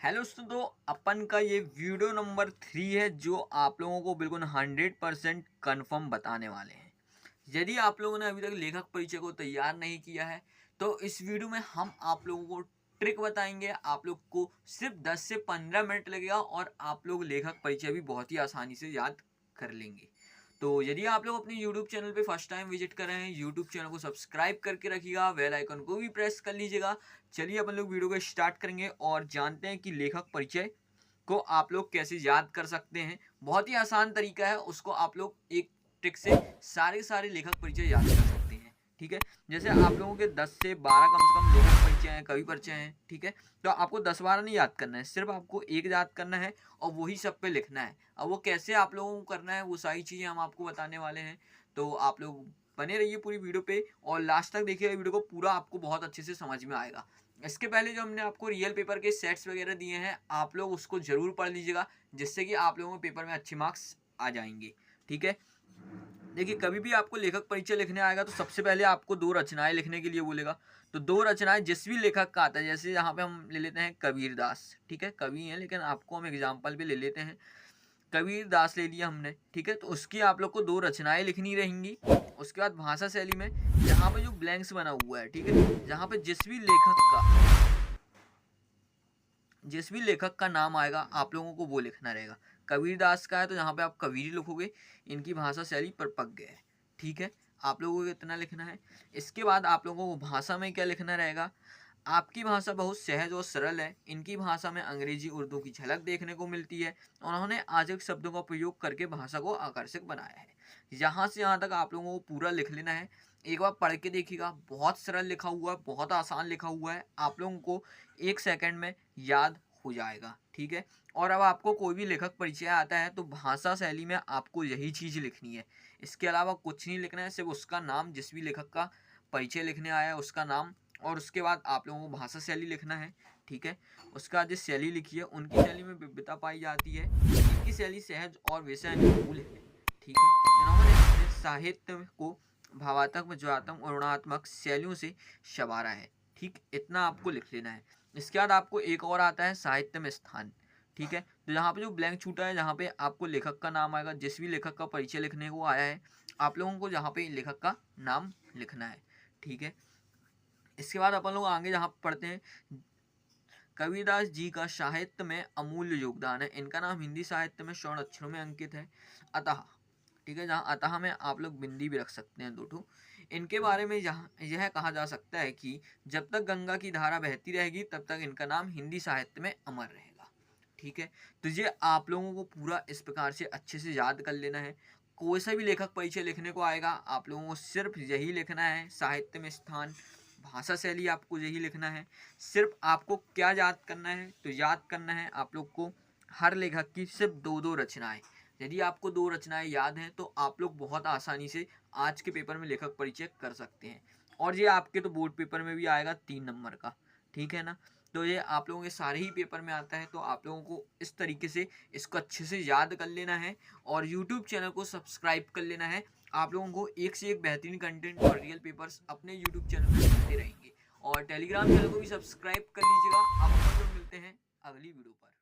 Hello दोस्तों, अपन का ये वीडियो नंबर 3 है जो आप लोगों को बिल्कुल 100% कन्फर्म बताने वाले हैं। यदि आप लोगों ने अभी तक लेखक परिचय को तैयार नहीं किया है तो इस वीडियो में हम आप लोगों को ट्रिक बताएंगे। आप लोग को सिर्फ 10 से 15 मिनट लगेगा और आप लोग लेखक परिचय भी बहुत ही आसानी से याद कर लेंगे। तो यदि आप लोग अपने YouTube चैनल पे फर्स्ट टाइम विजिट कर रहे हैं, YouTube चैनल को सब्सक्राइब करके रखिएगा, बेल आइकन को भी प्रेस कर लीजिएगा। चलिए अपन लोग वीडियो को स्टार्ट करेंगे और जानते हैं कि लेखक परिचय को आप लोग कैसे याद कर सकते हैं। बहुत ही आसान तरीका है, उसको आप लोग एक ट्रिक से सारे लेखक परिचय याद कर सकते हैं। ठीक है, जैसे आप लोगों के 10 से 12 कम से कम लेखक परिचय हैं, कवि परिचय हैं। ठीक है, तो आपको 10-12 नहीं याद करना है, सिर्फ आपको एक याद करना है और वही सब पे लिखना है। अब वो कैसे आप लोगों को करना है वो सारी चीज़ें हम आपको बताने वाले हैं। तो आप लोग बने रहिए पूरी वीडियो पे और लास्ट तक देखिएगा वीडियो को, पूरा आपको बहुत अच्छे से समझ में आएगा। इसके पहले जो हमने आपको रियल पेपर के सेट्स वगैरह दिए हैं, आप लोग उसको ज़रूर पढ़ लीजिएगा, जिससे कि आप लोगों को पेपर में अच्छे मार्क्स आ जाएंगे। ठीक है, देखिए कभी भी आपको लेखक परिचय लिखने आएगा तो सबसे पहले आपको 2 रचनाएँ लिखने के लिए बोलेगा। तो 2 रचनाएँ जिस भी लेखक का आता है, जैसे यहाँ पे हम ले लेते हैं कबीर दास। ठीक है, कवि हैं लेकिन आपको हम एग्जाम्पल पे ले लेते हैं, कबीर दास ले लिया हमने। ठीक है, तो उसकी आप लोग को 2 रचनाएँ लिखनी रहेंगी। उसके बाद भाषा शैली में यहाँ पे जो ब्लैंक्स बना हुआ है, ठीक है, जहाँ पे जिस भी लेखक का नाम आएगा आप लोगों को वो लिखना रहेगा। कबीर दास का है तो यहाँ पे आप कबीर लिखोगे, इनकी भाषा शैली परिपक्व है। ठीक है, आप लोगों को इतना लिखना है। इसके बाद आप लोगों को भाषा में क्या लिखना रहेगा, आपकी भाषा बहुत सहज और सरल है, इनकी भाषा में अंग्रेजी उर्दू की झलक देखने को मिलती है। उन्होंने आधुनिक शब्दों का प्रयोग करके भाषा को आकर्षक बनाया है। यहाँ से यहाँ तक आप लोगों को पूरा लिख लेना है। एक बार पढ़ के देखिएगा, बहुत सरल लिखा हुआ है, बहुत आसान लिखा हुआ है, आप लोगों को 1 सेकंड में याद हो जाएगा। ठीक है, और अब आपको कोई भी लेखक परिचय आता है तो भाषा शैली में आपको यही चीज़ लिखनी है। इसके अलावा कुछ नहीं लिखना है, सिर्फ उसका नाम, जिस भी लेखक का परिचय लिखने आया है उसका नाम, और उसके बाद आप लोगों को भाषा शैली लिखना है। ठीक है, उसका बाद जिस शैली लिखी है उनकी शैली में विविधता पाई जाती है। इनकी शैली सहज और विषय अनुकूल है। ठीक है, इन्होंने अपने साहित्य को भावात्मक, विचारात्मक और गुणात्मक शैलियों से संवारा है। ठीक, इतना आपको लिख लेना है। इसके बाद आपको एक और आता है साहित्य में स्थान। ठीक है, तो यहाँ पे जो ब्लैंक छूटा है, जहाँ पे आपको लेखक का नाम आएगा, जिस भी लेखक का परिचय लिखने को आया है आप लोगों को जहाँ पे लेखक का नाम लिखना है। ठीक है, इसके बाद अपन लोग आगे जहाँ पढ़ते हैं, कबीरदास जी का साहित्य में अमूल्य योगदान है। इनका नाम हिंदी साहित्य में स्वर्ण अक्षरों में अंकित है, अतः। ठीक है, जहाँ अतः में आप लोग बिंदी भी रख सकते हैं 2 ठो। इनके बारे में जहाँ यह कहा जा सकता है कि जब तक गंगा की धारा बहती रहेगी तब तक इनका नाम हिंदी साहित्य में अमर रहेगा। ठीक है, तो ये आप लोगों को पूरा इस प्रकार से अच्छे से याद कर लेना है। कोई सा भी लेखक परिचय लिखने को आएगा आप लोगों को सिर्फ यही लिखना है, साहित्य में स्थान, भाषा शैली, आपको यही लिखना है। सिर्फ आपको क्या याद करना है, तो याद करना है आप लोग को हर लेखक की सिर्फ 2-2 रचनाएं। यदि आपको 2 रचनाएं याद हैं तो आप लोग बहुत आसानी से आज के पेपर में लेखक परिचय कर सकते हैं। और ये आपके तो बोर्ड पेपर में भी आएगा 3 नंबर का। ठीक है ना, तो ये आप लोगों के सारे ही पेपर में आता है, तो आप लोगों को इस तरीके से इसको अच्छे से याद कर लेना है और यूट्यूब चैनल को सब्सक्राइब कर लेना है। आप लोगों को एक से एक बेहतरीन कंटेंट और रियल पेपर्स अपने यूट्यूब चैनल पर मिलते रहेंगे। और टेलीग्राम चैनल को भी सब्सक्राइब कर लीजिएगा। आप लोग मिलते हैं अगली वीडियो पर।